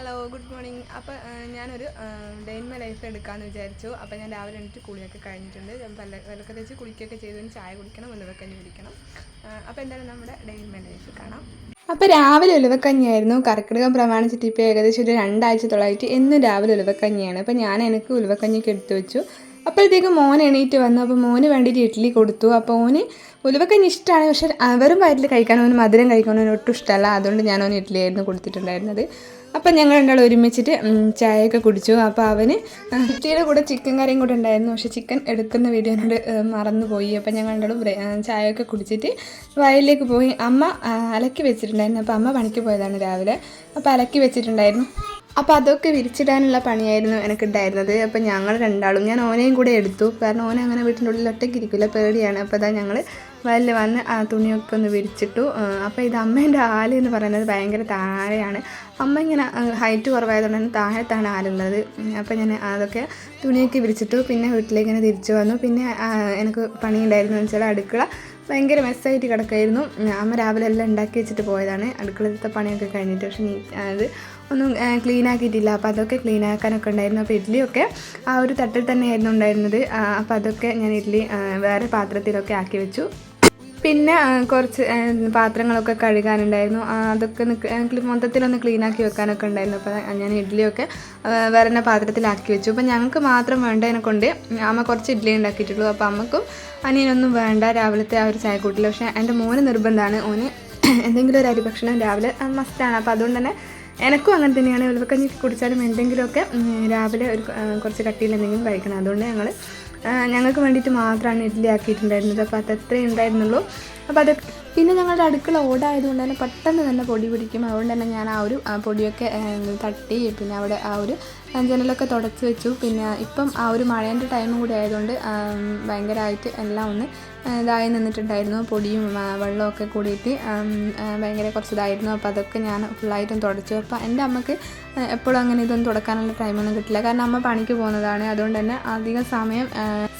Hello good morning. അപ്പോൾ ഞാനൊരു day in my life എടുക്കാമെന്ന് വിചാരിച്ചു. അപ്പോൾ ഞാൻ രാവിലെ എണീറ്റ് കുളിയൊക്കെ കഴിഞ്ഞിട്ടുണ്ട്. വിളക്ക് തേച്ച് കുളിക്കുകയൊക്കെ ചെയ്തതിന് ചായ കുടിക്കണം, ഉലുവക്കഞ്ഞി കുടിക്കണം. അപ്പോൾ എന്തായാലും നമ്മുടെ ഡേ ഇൻ മൈ ലൈഫ് കാണാം. അപ്പോൾ രാവിലെ ഉലുവക്കഞ്ഞിയായിരുന്നു. കർക്കിടകം പ്രമാണിച്ചിട്ട് ഇപ്പോൾ ഏകദേശം ഒരു 2 ആഴ്ചത്തോളമായിട്ട് എന്നും രാവിലെ ഉലുവക്കഞ്ഞിയാണ്. അപ്പോൾ എനിക്ക് ഉലുവക്കഞ്ഞിക്ക് എടുത്തു വെച്ചു. അപ്പോഴത്തേക്കും മോൻ എണീറ്റ് വന്നു. അപ്പോൾ മോന് വേണ്ടിയിട്ട് ഇഡ്ഡലി കൊടുത്തു. അപ്പോൾ ഓന് ഉലുവക്കഞ്ഞി ഇഷ്ടമാണ്, പക്ഷേ വെറും വയറ്റിൽ കഴിക്കാൻ അവന് മധുരം കഴിക്കാൻ ഒട്ടും ഇഷ്ടമല്ല. അതുകൊണ്ട് ഞാൻ അവന് ഇഡ്ഡലി ആയിരുന്നു കൊടുത്തിട്ടുണ്ടായിരുന്നത്. അപ്പം ഞങ്ങൾ രണ്ടാളും ഒരുമിച്ചിട്ട് ചായയൊക്കെ കുടിച്ചു. അപ്പോൾ അവന് കുട്ടിയുടെ കൂടെ ചിക്കൻ കറിയും കൂടെ ഉണ്ടായിരുന്നു, പക്ഷേ ചിക്കൻ എടുക്കുന്ന വീഡിയോ എന്നോട് മറന്നുപോയി. അപ്പം ഞങ്ങൾ രണ്ടാളും ചായയൊക്കെ കുടിച്ചിട്ട് വയലിലേക്ക് പോയി. അമ്മ അലക്കി വെച്ചിട്ടുണ്ടായിരുന്നു. അപ്പോൾ അമ്മ പണിക്ക് പോയതാണ് രാവിലെ. അപ്പോൾ അലക്കി വെച്ചിട്ടുണ്ടായിരുന്നു. അപ്പോൾ അതൊക്കെ വിരിച്ചിടാനുള്ള പണിയായിരുന്നു എനിക്കുണ്ടായിരുന്നത്. അപ്പോൾ ഞങ്ങൾ രണ്ടാളും, ഞാൻ ഓനെയും കൂടെ എടുത്തു, കാരണം ഓനെ അങ്ങനെ വീട്ടിൻ്റെ ഉള്ളിൽ ഒറ്റയ്ക്ക് ഇരിക്കില്ല, പേടിയാണ്. അപ്പോൾ അതാ ഞങ്ങൾ വയലിൽ വന്ന് ആ തുണിയൊക്കെ ഒന്ന് വിരിച്ചിട്ടു. അപ്പോൾ ഇത് അമ്മേൻ്റെ ആല് എന്ന് പറയുന്നത് ഭയങ്കര താഴെയാണ്. അമ്മ ഇങ്ങനെ ഹൈറ്റ് കുറവായതുകൊണ്ട് തന്നെ താഴത്താണ് ആലുള്ളത്. അപ്പോൾ ഞാൻ അതൊക്കെ തുണിയൊക്കെ വിരിച്ചിട്ടു. പിന്നെ വീട്ടിലേക്ക് ഇങ്ങനെ തിരിച്ചു വന്നു. പിന്നെ എനിക്ക് പണിയുണ്ടായിരുന്നു വെച്ചാൽ അടുക്കള ഭയങ്കര മെസ്സായിട്ട് കിടക്കായിരുന്നു. അമ്മ രാവിലെ എല്ലാം ഉണ്ടാക്കി വെച്ചിട്ട് പോയതാണ്, അടുക്കളത്തെ പണിയൊക്കെ കഴിഞ്ഞിട്ട്. പക്ഷേ അത് ഒന്നും ക്ലീൻ ആക്കിയിട്ടില്ല. അപ്പോൾ അതൊക്കെ ക്ലീൻ ആക്കാനൊക്കെ ഉണ്ടായിരുന്നു. അപ്പോൾ ഇഡ്ഡലിയൊക്കെ ആ ഒരു തട്ടിൽ തന്നെയായിരുന്നു ഉണ്ടായിരുന്നത്. അപ്പോൾ അതൊക്കെ ഞാൻ ഇഡ്ഡലി വേറെ പാത്രത്തിലൊക്കെ ആക്കി വെച്ചു. പിന്നെ കുറച്ച് പാത്രങ്ങളൊക്കെ കഴുകാനുണ്ടായിരുന്നു. അതൊക്കെ മൊത്തത്തിലൊന്ന് ക്ലീനാക്കി വെക്കാനൊക്കെ ഉണ്ടായിരുന്നു. അപ്പോൾ ഞാൻ ഇഡ്ഡലിയൊക്കെ വേറെ പാത്രത്തിലാക്കി വെച്ചു. അപ്പോൾ ഞങ്ങൾക്ക് മാത്രം വേണ്ടതിനെ കൊണ്ട് അമ്മ കുറച്ച് ഇഡ്ഡലി ഉണ്ടാക്കിയിട്ടുള്ളൂ. അപ്പോൾ അമ്മക്കും അനിയനൊന്നും വേണ്ട രാവിലത്തെ ആ ഒരു ചായക്കൂട്ടിൽ. പക്ഷേ എൻ്റെ മോന് നിർബന്ധമാണ്, ഓന് എന്തെങ്കിലും ഒരു അരിഭക്ഷണം രാവിലെ മസ്റ്റാണ്. അപ്പോൾ അതുകൊണ്ട് തന്നെ എനിക്കും അങ്ങനെ തന്നെയാണ്. ഉലുവക്കഞ്ഞി കുടിച്ചാലും എന്തെങ്കിലുമൊക്കെ രാവിലെ ഒരു കുറച്ച് കട്ടിയിൽ എന്തെങ്കിലും കഴിക്കണം. അതുകൊണ്ട് ഞങ്ങൾക്ക് വേണ്ടിയിട്ട് മാത്രമാണ് ഇഡ്ഡലി ആക്കിയിട്ടുണ്ടായിരുന്നത്. അപ്പോൾ അതത്രേ ഉണ്ടായിരുന്നുള്ളൂ. അപ്പോൾ അത് പിന്നെ ഞങ്ങളുടെ അടുക്കള ഓടായതുകൊണ്ട് തന്നെ പെട്ടെന്ന് തന്നെ പൊടി പിടിക്കും. അതുകൊണ്ട് തന്നെ ഞാൻ ആ ഒരു പൊടിയൊക്കെ തട്ടി പിന്നെ അവിടെ ആ ഒരു ജനലൊക്കെ തുടച്ച് വെച്ചു. പിന്നെ ഇപ്പം ആ ഒരു മഴേൻ്റെ ടൈമും കൂടി ആയതുകൊണ്ട് ഭയങ്കരമായിട്ട് എല്ലാം ഒന്ന് ഇതായി നിന്നിട്ടുണ്ടായിരുന്നു. പൊടിയും വെള്ളമൊക്കെ കൂടിയിട്ട് ഭയങ്കര കുറച്ചിതായിരുന്നു. അപ്പോൾ അതൊക്കെ ഞാൻ ഫുള്ളായിട്ടും തുടച്ചു. അപ്പോൾ എൻ്റെ അമ്മക്ക് എപ്പോഴും അങ്ങനെ ഇതൊന്നും തുടക്കാനുള്ള ടൈമൊന്നും കിട്ടില്ല, കാരണം അമ്മ പണിക്ക് പോകുന്നതാണ്. അതുകൊണ്ട് തന്നെ അധികം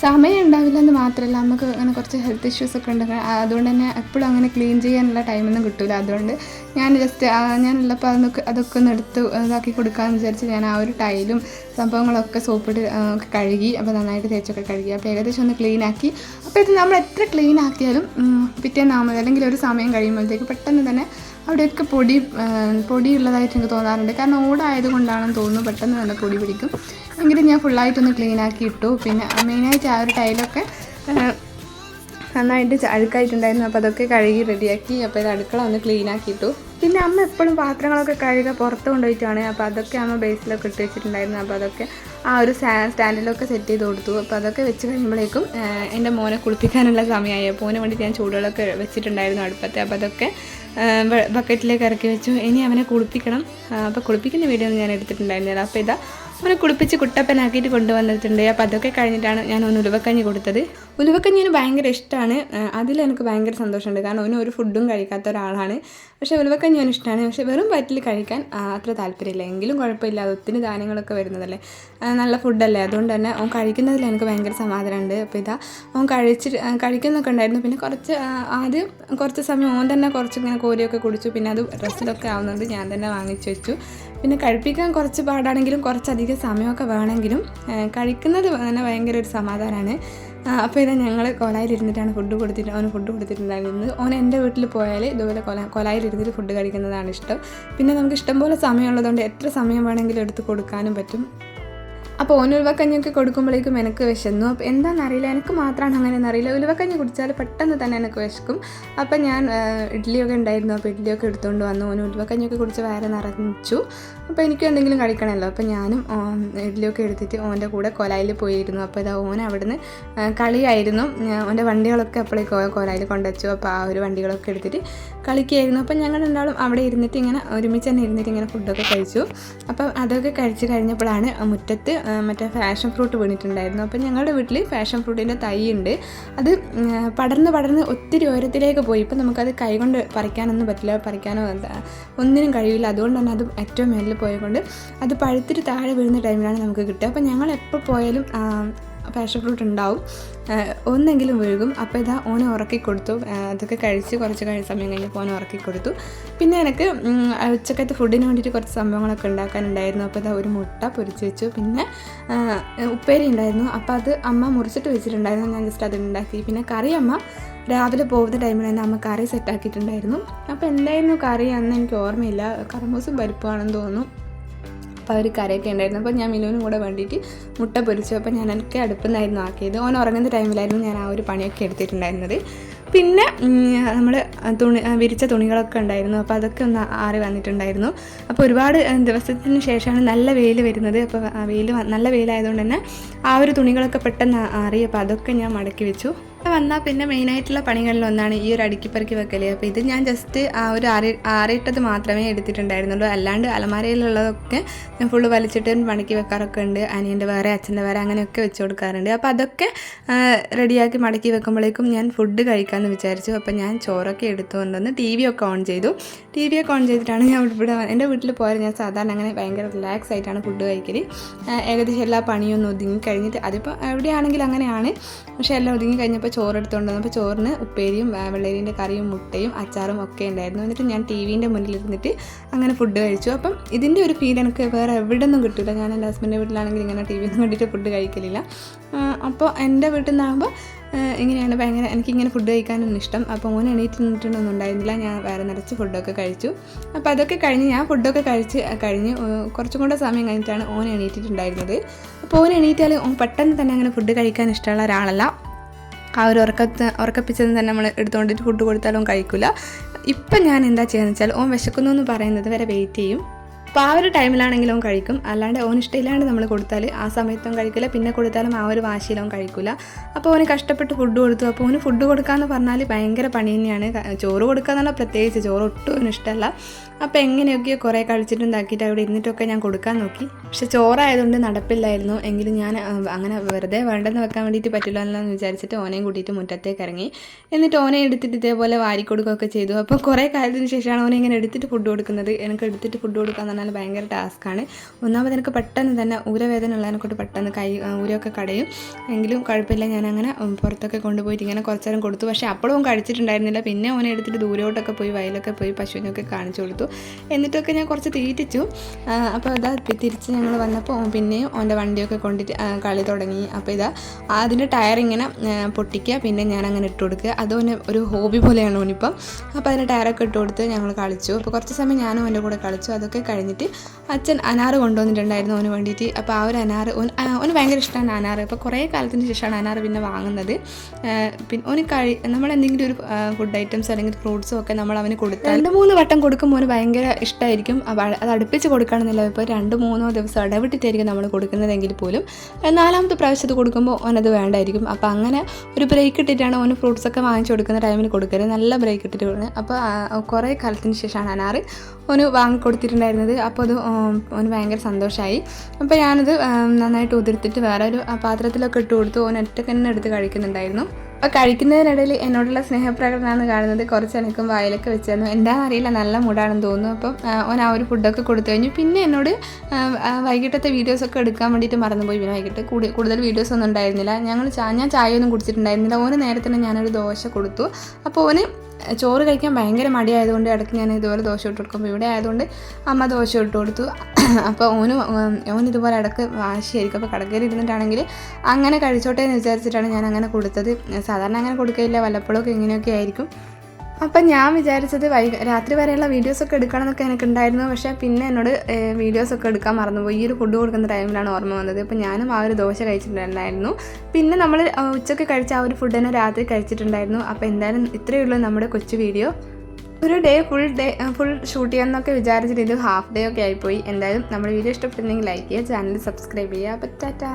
സമയം ഉണ്ടാവില്ല എന്ന് മാത്രമല്ല, നമുക്ക് അങ്ങനെ കുറച്ച് ഹെൽത്ത് ഇഷ്യൂസൊക്കെ ഉണ്ട്. അതുകൊണ്ട് തന്നെ എപ്പോഴും അങ്ങനെ ക്ലീൻ ചെയ്യാനുള്ള ടൈമൊന്നും കിട്ടില്ല. അതുകൊണ്ട് ഞാൻ ജസ്റ്റ് ഞാനുള്ളപ്പോൾ അതൊക്കെ ഒന്ന് എടുത്ത് ഇതാക്കി കൊടുക്കാമെന്ന് വിചാരിച്ച് ഞാൻ ആ ഒരു ടൈലും സംഭവങ്ങളൊക്കെ സോപ്പിട്ട് ഒക്കെ കഴുകി. അപ്പോൾ നന്നായിട്ട് തേച്ചൊക്കെ കഴുകി. അപ്പോൾ ഏകദേശം ഒന്ന് ക്ലീനാക്കി. അപ്പോൾ ഇത് നമ്മൾ എത്ര ക്ലീൻ ആക്കിയാലും പിറ്റേന്നാമത് അല്ലെങ്കിൽ ഒരു സമയം കഴിയുമ്പോഴത്തേക്ക് പെട്ടെന്ന് തന്നെ അവിടെയൊക്കെ പൊടിയുള്ളതായിട്ട് എനിക്ക് തോന്നാറുണ്ട്. കാരണം ഓടായതുകൊണ്ടാണെന്ന് തോന്നുന്നു, പെട്ടെന്ന് തന്നെ പൊടി പിടിക്കും. എങ്കിലും ഞാൻ ഫുള്ളായിട്ടൊന്ന് ക്ലീനാക്കി ഇട്ടു. പിന്നെ മെയിനായിട്ട് ആ ഒരു ടൈലൊക്കെ നന്നായിട്ട് അഴുക്കായിട്ടുണ്ടായിരുന്നു. അപ്പോൾ അതൊക്കെ കഴുകി റെഡിയാക്കി. അപ്പോൾ ഇത് അടുക്കള ഒന്ന് ക്ലീനാക്കിയിട്ടു. പിന്നെ അമ്മ എപ്പോഴും പാത്രങ്ങളൊക്കെ കഴുകുക പുറത്ത് കൊണ്ടുപോയിട്ടാണ്. അപ്പോൾ അതൊക്കെ അമ്മ ബേസിലൊക്കെ ഇട്ട് വെച്ചിട്ടുണ്ടായിരുന്നു. അപ്പോൾ അതൊക്കെ ആ ഒരു സ്റ്റാൻഡിലൊക്കെ സെറ്റ് ചെയ്ത് കൊടുത്തു. അപ്പോൾ അതൊക്കെ വെച്ച് കഴിയുമ്പോഴേക്കും എൻ്റെ മോനെ കുളിപ്പിക്കാനുള്ള സമയമായി. അപ്പോൾ മോനെ വേണ്ടി ഞാൻ ചൂടുകളൊക്കെ വെച്ചിട്ടുണ്ടായിരുന്നു അടുപ്പത്തെ. അപ്പോൾ അതൊക്കെ ബക്കറ്റിലേക്ക് ഇറക്കി വെച്ചു. ഇനി അവനെ കുളിപ്പിക്കണം. അപ്പോൾ കുളിപ്പിക്കുന്ന വീഡിയോ ഒന്നും ഞാൻ എടുത്തിട്ടുണ്ടായിരുന്നില്ല. അപ്പോൾ ഇതാ അവനെ കുളിപ്പിച്ച് കുട്ടപ്പനാക്കിയിട്ട് കൊണ്ടുവന്നിട്ടുണ്ട്. അപ്പോൾ അതൊക്കെ കഴിഞ്ഞിട്ടാണ് ഞാൻ ഒന്ന് ഉലുവക്കഞ്ഞി കൊടുത്തത്. ഉലുവക്കഞ്ഞി എനിക്ക് ഭയങ്കര ഇഷ്ടമാണ്. അതിലെനിക്ക് ഭയങ്കര സന്തോഷമുണ്ട്, കാരണം അവന് ഒരു ഫുഡും കഴിക്കാത്ത ഒരാളാണ്. പക്ഷേ ഉലുവക്കഞ്ഞി അവന് ഇഷ്ടമാണ്. പക്ഷേ വെറും വയറ്റിൽ കഴിക്കാൻ അത്ര താല്പര്യമില്ല. എങ്കിലും കുഴപ്പമില്ല, അത് ഒത്തിരി ധാന്യങ്ങളൊക്കെ വരുന്നതല്ലേ, നല്ല ഫുഡല്ലേ. അതുകൊണ്ട് തന്നെ അവൻ കഴിക്കുന്നതിൽ എനിക്ക് ഭയങ്കര സമാധാനമുണ്ട്. അപ്പോൾ ഇതാ അവൻ കഴിക്കുന്നൊക്കെ ഉണ്ടായിരുന്നു. പിന്നെ ആദ്യം കുറച്ച് സമയം ഓൻ തന്നെ കുറച്ചിങ്ങനെ കോരിയൊക്കെ കുടിച്ചു. പിന്നെ അത് ഡ്രസ്സിലൊക്കെ ആവുന്നത് ഞാൻ തന്നെ വാങ്ങിച്ചു വെച്ചു. പിന്നെ കഴിപ്പിക്കാൻ കുറച്ച് പാടാണെങ്കിലും കുറച്ചധികം സമയമൊക്കെ വേണമെങ്കിലും കഴിക്കുന്നത് തന്നെ ഭയങ്കര ഒരു സമാധാനമാണ്. അപ്പോൾ ഇതാ ഞങ്ങൾ കൊലായിലിരുന്നിട്ടാണ് അവന് ഫുഡ് കൊടുത്തിട്ടുണ്ടായിരുന്നത്. ഓൻ എൻ്റെ വീട്ടിൽ പോയാൽ ഇതുപോലെ കൊലായിലിരുന്നിട്ട് ഫുഡ് കഴിക്കുന്നതാണ് ഇഷ്ടം. പിന്നെ നമുക്ക് ഇഷ്ടംപോലെ സമയമുള്ളതുകൊണ്ട് എത്ര സമയം വേണമെങ്കിലും എടുത്ത് കൊടുക്കാനും പറ്റും. അപ്പോൾ ഓന് ഉലുവക്കഞ്ഞിയൊക്കെ കൊടുക്കുമ്പോഴേക്കും എനിക്ക് വിശന്നു. അപ്പോൾ എന്താണെന്നറിയില്ല, എനിക്ക് മാത്രമാണ് അങ്ങനെയെന്ന് അറിയില്ല. ഉലുവക്കഞ്ഞി കുടിച്ചാൽ പെട്ടെന്ന് തന്നെ എനിക്ക് വിശക്കും. അപ്പോൾ ഞാൻ ഇഡ്ഡലിയൊക്കെ ഉണ്ടായിരുന്നു. അപ്പോൾ ഇഡ്ഡലിയൊക്കെ എടുത്തുകൊണ്ട് വന്നു. ഓന് ഉലുവക്കഞ്ഞിയൊക്കെ കുടിച്ച് വയറ് നിറച്ചു. അപ്പോൾ എനിക്കും എന്തെങ്കിലും കഴിക്കണമല്ലോ. അപ്പോൾ ഞാനും ഇഡ്ഡലിയൊക്കെ എടുത്തിട്ട് ഓൻ്റെ കൂടെ കൊലായിൽ പോയിരുന്നു. അപ്പോൾ ഇതാ ഓൻ അവിടുന്ന് കളിയായിരുന്നു. ഓൻ്റെ വണ്ടികളൊക്കെ അപ്പോഴേക്ക് കൊലായിൽ കൊണ്ടുവച്ചു. അപ്പോൾ ആ ഒരു വണ്ടികളൊക്കെ എടുത്തിട്ട് കളിക്കുകയായിരുന്നു. അപ്പോൾ ഞങ്ങൾ രണ്ടാളും അവിടെ ഇരുന്നിട്ട് ഇങ്ങനെ ഒരുമിച്ച് തന്നെ ഇരുന്നിട്ട് ഇങ്ങനെ ഫുഡൊക്കെ കഴിച്ചു. അപ്പോൾ അതൊക്കെ കഴിച്ച് കഴിഞ്ഞപ്പോഴാണ് മുറ്റത്ത് മറ്റേ ഫാഷൻ ഫ്രൂട്ട് വീണിട്ടുണ്ടായിരുന്നു. അപ്പോൾ ഞങ്ങളുടെ വീട്ടിൽ ഫാഷൻ ഫ്രൂട്ടിൻ്റെ തൈ ഉണ്ട്. അത് പടർന്ന് ഒത്തിരി ഉയരത്തിലേക്ക് പോയി. ഇപ്പം നമുക്കത് കൈകൊണ്ട് പറിക്കാനൊന്നും പറ്റില്ല, പറിക്കാനോ ഒന്നിനും കഴിയില്ല. അതുകൊണ്ട് തന്നെ അത് ഏറ്റവും മേലിൽ പോയതുകൊണ്ട് അത് പഴുത്തിട്ട് താഴെ വീഴുന്ന ടൈമിലാണ് നമുക്ക് കിട്ടുക. അപ്പോൾ ഞങ്ങൾ എപ്പോൾ പോയാലും പാഷൻ ഫ്രൂട്ട് ഉണ്ടാവും, ഒന്നെങ്കിലും വീഴും. അപ്പോൾ ഇതാ ഓനെ ഉറക്കി കൊടുത്തു. അതൊക്കെ കഴിച്ച് കുറച്ച് സമയം കഴിഞ്ഞപ്പോൾ ഓനെ ഉറക്കി കൊടുത്തു. പിന്നെ എനിക്ക് ഉച്ചക്കത്തെ ഫുഡിന് വേണ്ടിയിട്ട് കുറച്ച് സംഭവങ്ങളൊക്കെ ഉണ്ടാക്കാനുണ്ടായിരുന്നു. അപ്പോൾ ഇതാ ഒരു മുട്ട പൊരിച്ച് വെച്ചു. പിന്നെ ഉപ്പേരി ഉണ്ടായിരുന്നു, അപ്പോൾ അത് അമ്മ മുറിച്ചിട്ട് വെച്ചിട്ടുണ്ടായിരുന്നു. ഞാൻ ജസ്റ്റ് അത് ഉണ്ടാക്കി. പിന്നെ കറി അമ്മ രാവിലെ പോകുന്ന ടൈമിൽ തന്നെ അമ്മ കറി സെറ്റാക്കിയിട്ടുണ്ടായിരുന്നു. അപ്പോൾ എന്തായിരുന്നു കറി അന്ന് എനിക്ക് ഓർമ്മയില്ല, കർമൂസും പരിപ്പുമാണെന്ന് തോന്നുന്നു. അപ്പോൾ ഒരു കറിയൊക്കെ ഉണ്ടായിരുന്നു. അപ്പോൾ ഞാൻ മിനുവിനും കൂടെ വേണ്ടിയിട്ട് മുട്ട പൊരിച്ചു. അപ്പോൾ ഞാൻ എനിക്ക് അടുപ്പിൽ നിന്നായിരുന്നു ആക്കിയത്. ഓൻ ഉറങ്ങുന്ന ടൈമിലായിരുന്നു ഞാൻ ആ ഒരു പണിയൊക്കെ എടുത്തിട്ടുണ്ടായിരുന്നത്. പിന്നെ നമ്മൾ വിരിച്ച തുണികളൊക്കെ ഉണ്ടായിരുന്നു, അപ്പോൾ അതൊക്കെ ഒന്ന് ആറി വന്നിട്ടുണ്ടായിരുന്നു. അപ്പോൾ ഒരുപാട് ദിവസത്തിന് ശേഷമാണ് നല്ല വെയിൽ വരുന്നത്. അപ്പോൾ നല്ല വെയിലായതുകൊണ്ട് തന്നെ ആ ഒരു തുണികളൊക്കെ പെട്ടെന്ന് ആറി. അപ്പോൾ അതൊക്കെ ഞാൻ മടക്കി വെച്ചു. വന്നാൽ പിന്നെ മെയിനായിട്ടുള്ള പണികളിലൊന്നാണ് ഈ ഒരു അടുക്കിപ്പറക്കി വെക്കൽ. അപ്പോൾ ഇത് ഞാൻ ജസ്റ്റ് ആ ഒരു ആറിയിട്ടത് മാത്രമേ എടുത്തിട്ടുണ്ടായിരുന്നുള്ളൂ. അല്ലാണ്ട് അലമാരയിലുള്ളതൊക്കെ ഞാൻ ഫുള്ള് വലിച്ചിട്ട് മടക്കി വെക്കാറൊക്കെ ഉണ്ട്. അനിയൻ്റെ വേറെ അച്ഛൻ്റെ വേറെ അങ്ങനെയൊക്കെ വെച്ച് കൊടുക്കാറുണ്ട്. അപ്പോൾ അതൊക്കെ റെഡിയാക്കി മടക്കി വെക്കുമ്പോഴേക്കും ഞാൻ ഫുഡ് കഴിക്കാമെന്ന് വിചാരിച്ചു. അപ്പോൾ ഞാൻ ചോറൊക്കെ എടുത്തു കൊണ്ടുവന്ന് ടി വി ഒക്കെ ഓൺ ചെയ്തു. ടി വി ഒക്കെ ഓൺ ചെയ്തിട്ടാണ് ഞാൻ ഇവിടെ എൻ്റെ വീട്ടിൽ പോയാൽ ഞാൻ സാധാരണ അങ്ങനെ ഭയങ്കര റിലാക്സ് ആയിട്ടാണ് ഫുഡ് കഴിക്കൽ. ഏകദേശം എല്ലാ പണിയൊന്നും ഒതുങ്ങി കഴിഞ്ഞിട്ട്, അതിപ്പോൾ എവിടെയാണെങ്കിലും അങ്ങനെയാണ്. പക്ഷേ എല്ലാം ഒതുങ്ങി കഴിഞ്ഞപ്പോൾ ചോറ് എടുത്തുകൊണ്ട് വന്നപ്പോൾ ചോറിന് ഉപ്പേരിയും വെള്ളരീൻ്റെ കറിയും മുട്ടയും അച്ചാറും ഒക്കെ ഉണ്ടായിരുന്നു. എന്നിട്ട് ഞാൻ ടി വിൻ്റെ മുന്നിലിരുന്നിട്ട് അങ്ങനെ ഫുഡ് കഴിച്ചു. അപ്പം ഇതിൻ്റെ ഒരു ഫീൽ എനിക്ക് വേറെ എവിടെ നിന്നും കിട്ടില്ല. ഞാൻ എൻ്റെ ഹസ്ബൻഡിൻ്റെ വീട്ടിലാണെങ്കിൽ ഇങ്ങനെ ടി വിന്ന് കണ്ടിട്ട് ഫുഡ് കഴിക്കലില്ല. അപ്പോൾ എൻ്റെ വീട്ടിൽ നിന്നാകുമ്പോൾ ഇങ്ങനെയാണ് ഭയങ്കര എനിക്കിങ്ങനെ ഫുഡ് കഴിക്കാനൊന്നും ഇഷ്ടം. അപ്പോൾ ഓൻ എണീറ്റ് നിന്നിട്ടൊന്നും ഉണ്ടായിരുന്നില്ല. ഞാൻ വേറെ നിറച്ച് ഫുഡൊക്കെ കഴിച്ചു. അപ്പോൾ അതൊക്കെ കഴിഞ്ഞ് ഞാൻ ഫുഡൊക്കെ കഴിഞ്ഞ് കുറച്ചും കൂടെ സമയം കഴിഞ്ഞിട്ടാണ് ഓൻ എണീറ്റിട്ടുണ്ടായിരുന്നത്. അപ്പോൾ ഓൻ എണീറ്റാൽ പെട്ടെന്ന് തന്നെ അങ്ങനെ ഫുഡ് കഴിക്കാൻ ഇഷ്ടമുള്ള ഒരാളല്ല. ആ ഒരു ഉറക്കപ്പിച്ചത് തന്നെ നമ്മൾ എടുത്തുകൊണ്ടിട്ട് ഫുഡ് കൊടുത്താലും കഴിക്കില്ല. ഇപ്പം ഞാൻ എന്താ ചെയ്യുകയെന്ന് വെച്ചാൽ ഓൻ വിശക്കുന്നു എന്ന് പറയുന്നത് വരെ വെയിറ്റ് ചെയ്യും. അപ്പോൾ ആ ഒരു ടൈമിലാണെങ്കിലും കഴിക്കും. അല്ലാണ്ട് ഓന് ഇഷ്ടമില്ലാണ്ട് നമ്മൾ കൊടുത്താൽ ആ സമയത്തും കഴിക്കില്ല, പിന്നെ കൊടുത്താലും ആ ഒരു വാശിയിലും കഴിക്കില്ല. അപ്പോൾ ഓന് കഷ്ടപ്പെട്ട് ഫുഡ് കൊടുത്തു. അപ്പോൾ ഓന് ഫുഡ് കൊടുക്കാമെന്ന് പറഞ്ഞാൽ ഭയങ്കര പണി തന്നെയാണ്. ചോറ് കൊടുക്കുക എന്ന് പറഞ്ഞാൽ പ്രത്യേകിച്ച് ചോറ് ഒട്ടും ഓന് ഇഷ്ടമല്ല. അപ്പോൾ എങ്ങനെയൊക്കെയോ കുറേ കഴിച്ചിട്ടുണ്ടാക്കിയിട്ട് അവിടെ ഇരുന്നിട്ടൊക്കെ ഞാൻ കൊടുക്കാൻ നോക്കി. പക്ഷെ ചോറായതുകൊണ്ട് നടപ്പില്ലായിരുന്നു. എങ്കിലും ഞാൻ അങ്ങനെ വെറുതെ വേണ്ടെന്ന് വെക്കാൻ വേണ്ടിയിട്ട് പറ്റില്ലല്ലോ എന്ന് വിചാരിച്ചിട്ട് ഓനെയും കൂട്ടിയിട്ട് മുറ്റത്തേക്ക് ഇറങ്ങി. എന്നിട്ട് ഓനെ എടുത്തിട്ട് ഇതേപോലെ വാരി കൊടുക്കുകയൊക്കെ ചെയ്തു. അപ്പോൾ കുറേ കാലത്തിന് ശേഷമാണ് ഓനെ ഇങ്ങനെ എടുത്തിട്ട് ഫുഡ് കൊടുക്കുന്നത്. എനിക്ക് എടുത്തിട്ട് ഫുഡ് കൊടുക്കുക എന്ന് പറഞ്ഞാൽ ഭയങ്കര ടാസ്ക്കാണ്. ഒന്നാമത് എനിക്ക് പെട്ടെന്ന് തന്നെ ഊരവേദന ഉള്ളതിനെക്കൊണ്ട് പെട്ടെന്ന് ഊരൊക്കെ കടയും. എങ്കിലും കുഴപ്പമില്ല, ഞാനങ്ങനെ പുറത്തൊക്കെ കൊണ്ടുപോയിട്ട് ഇങ്ങനെ കുറച്ച് നേരം കൊടുത്തു. പക്ഷേ അപ്പോഴും കഴിച്ചിട്ടുണ്ടായിരുന്നില്ല. പിന്നെ ഓനെ എടുത്തിട്ട് ദൂരോട്ടൊക്കെ പോയി വയലൊക്കെ പോയി പശുവിനൊക്കെ കാണിച്ചു കൊടുത്തു. എന്നിട്ടൊക്കെ ഞാൻ കുറച്ച് തീറ്റിച്ചു. അപ്പോൾ ഇതാ തിരിച്ച് ഞങ്ങൾ വന്നപ്പോൾ പിന്നെയും ഓൻ്റെ വണ്ടിയൊക്കെ കൊണ്ടിട്ട് കളി തുടങ്ങി. അപ്പോൾ ഇതാ അതിൻ്റെ ടയർ ഇങ്ങനെ പൊട്ടിക്കുക, പിന്നെ ഞാൻ അങ്ങനെ ഇട്ട് കൊടുക്കുക. അതോന് ഒരു ഹോബി പോലെയാണ് ഓനിപ്പം. അപ്പോൾ അതിൻ്റെ ടയറൊക്കെ ഇട്ട് കൊടുത്ത് ഞങ്ങൾ കളിച്ചു. അപ്പോൾ കുറച്ച് സമയം ഞാനും അവൻ്റെ കൂടെ കളിച്ചു. അതൊക്കെ കഴിഞ്ഞിട്ട് അച്ഛൻ അനാറ് കൊണ്ടുവന്നിട്ടുണ്ടായിരുന്നു ഓന് വേണ്ടിയിട്ട്. അപ്പോൾ ആ ഒരു അനാറ് ഓന് ഭയങ്കര ഇഷ്ടമാണ് അനാറ്. അപ്പോൾ കുറേ കാലത്തിന് ശേഷമാണ് അനാറ് പിന്നെ വാങ്ങുന്നത്. പിന്നെ ഓന് നമ്മളെന്തെങ്കിലും ഒരു ഫുഡ് ഐറ്റംസ് അല്ലെങ്കിൽ ഫ്രൂട്ട്സും ഒക്കെ നമ്മൾ അവന് കൊടുത്താൽ 2-3 വട്ടം കൊടുക്കുമ്പോൾ ഓന് ഭയങ്കര ഇഷ്ടമായിരിക്കും. അത് അടുപ്പിച്ച് കൊടുക്കണമെന്നില്ല. ഇപ്പോൾ 2-3 ദിവസം ഇടവിട്ടിട്ടായിരിക്കും നമ്മൾ കൊടുക്കുന്നതെങ്കിൽ പോലും 4ാമത്തെ പ്രാവശ്യത്ത് കൊടുക്കുമ്പോൾ ഓനത് വേണ്ടായിരിക്കും. അപ്പോൾ അങ്ങനെ ഒരു ബ്രേക്ക് ഇട്ടിട്ടാണ് ഓന് ഫ്രൂട്ട്സൊക്കെ വാങ്ങിച്ചു കൊടുക്കുന്ന ടൈമിൽ കൊടുക്കരുത്. നല്ല ബ്രേക്ക് ഇട്ടിട്ട് കൊടുക്കുന്നത്. അപ്പോൾ കുറേ കാലത്തിന് ശേഷമാണ് അനാറ് ഓന് വാങ്ങിക്കൊടുത്തിട്ടുണ്ടായിരുന്നത്. അപ്പോൾ അത് ഓന് ഭയങ്കര സന്തോഷമായി. അപ്പോൾ ഞാനത് നന്നായിട്ട് ഉതിർത്തിട്ട് വേറെ ഒരു പാത്രത്തിലൊക്കെ ഇട്ട് കൊടുത്തു. ഓൻ ഒറ്റയ്ക്ക് തന്നെ എടുത്ത് കഴിക്കുന്നുണ്ടായിരുന്നു. അപ്പോൾ കഴിക്കുന്നതിനിടയിൽ എന്നോടുള്ള സ്നേഹപ്രകടനമാണ് കാണുന്നത്. കുറച്ച് എനിക്കും വായിലൊക്കെ വെച്ചായിരുന്നു. എന്താണെന്നറിയില്ല, നല്ല മൂടാണെന്ന് തോന്നുന്നു. അപ്പം ഓൻ ആ ഒരു ഫുഡൊക്കെ കൊടുത്തു കഴിഞ്ഞു. പിന്നെ എന്നോട് വൈകിട്ടത്തെ വീഡിയോസൊക്കെ എടുക്കാൻ വേണ്ടിയിട്ട് മറന്നുപോയി. പിന്നെ വൈകിട്ട് കൂടുതൽ വീഡിയോസൊന്നും ഉണ്ടായിരുന്നില്ല. ഞാൻ ചായയൊന്നും കുടിച്ചിട്ടുണ്ടായിരുന്നില്ല. ഓന് നേരെ തന്നെ ഞാനൊരു ദോശ കൊടുത്തു. അപ്പോൾ ഓന് ചോറ് കഴിക്കാൻ ഭയങ്കര മടിയായതുകൊണ്ട് ഇടയ്ക്ക് ഞാൻ ഇതുപോലെ ദോശ ഇട്ട് കൊടുക്കുമ്പോൾ ഇവിടെ ആയതുകൊണ്ട് അമ്മ ദോശ ഇട്ട് കൊടുത്തു. അപ്പോൾ ഓന് ഇതുപോലെ ഇടയ്ക്ക് വാശിയായിരിക്കും. അപ്പോൾ കടക്കയിൽ ഇരുന്നിട്ടാണെങ്കിൽ അങ്ങനെ കഴിച്ചോട്ടെ എന്ന് വിചാരിച്ചിട്ടാണ് ഞാൻ അങ്ങനെ കൊടുത്തത്. സാധാരണ അങ്ങനെ കൊടുക്കുകയില്ല, വല്ലപ്പോഴൊക്കെ ഇങ്ങനെയൊക്കെ ആയിരിക്കും. അപ്പം ഞാൻ വിചാരിച്ചത് രാത്രി വരെയുള്ള വീഡിയോസൊക്കെ എടുക്കണമെന്നൊക്കെ എനിക്കുണ്ടായിരുന്നു. പക്ഷേ പിന്നെ എന്നോട് വീഡിയോസൊക്കെ എടുക്കാൻ മറന്നുപോയി. ഈ ഒരു ഫുഡ് കൊടുക്കുന്ന ടൈമിലാണ് ഓർമ്മ വന്നത്. അപ്പോൾ ഞാനും ആ ഒരു ദോശ കഴിച്ചിട്ടുണ്ടായിരുന്നു. പിന്നെ നമ്മൾ ഉച്ചയ്ക്ക് കഴിച്ച ആ ഒരു ഫുഡ് തന്നെ രാത്രി കഴിച്ചിട്ടുണ്ടായിരുന്നു. അപ്പോൾ എന്തായാലും ഇത്രയേ ഉള്ളൂ നമ്മുടെ കൊച്ചു വീഡിയോ. ഒരു ഫുൾ ഷൂട്ട് ചെയ്യാമെന്നൊക്കെ വിചാരിച്ചിട്ട് ഇത് ഹാഫ് ഡേ ഒക്കെ ആയിപ്പോയി. എന്തായാലും നമ്മുടെ വീഡിയോ ഇഷ്ടപ്പെട്ടിരുന്നെങ്കിൽ ലൈക്ക് ചെയ്യുക, ചാനൽ സബ്സ്ക്രൈബ് ചെയ്യുക. അപ്പോൾ ടാറ്റാ.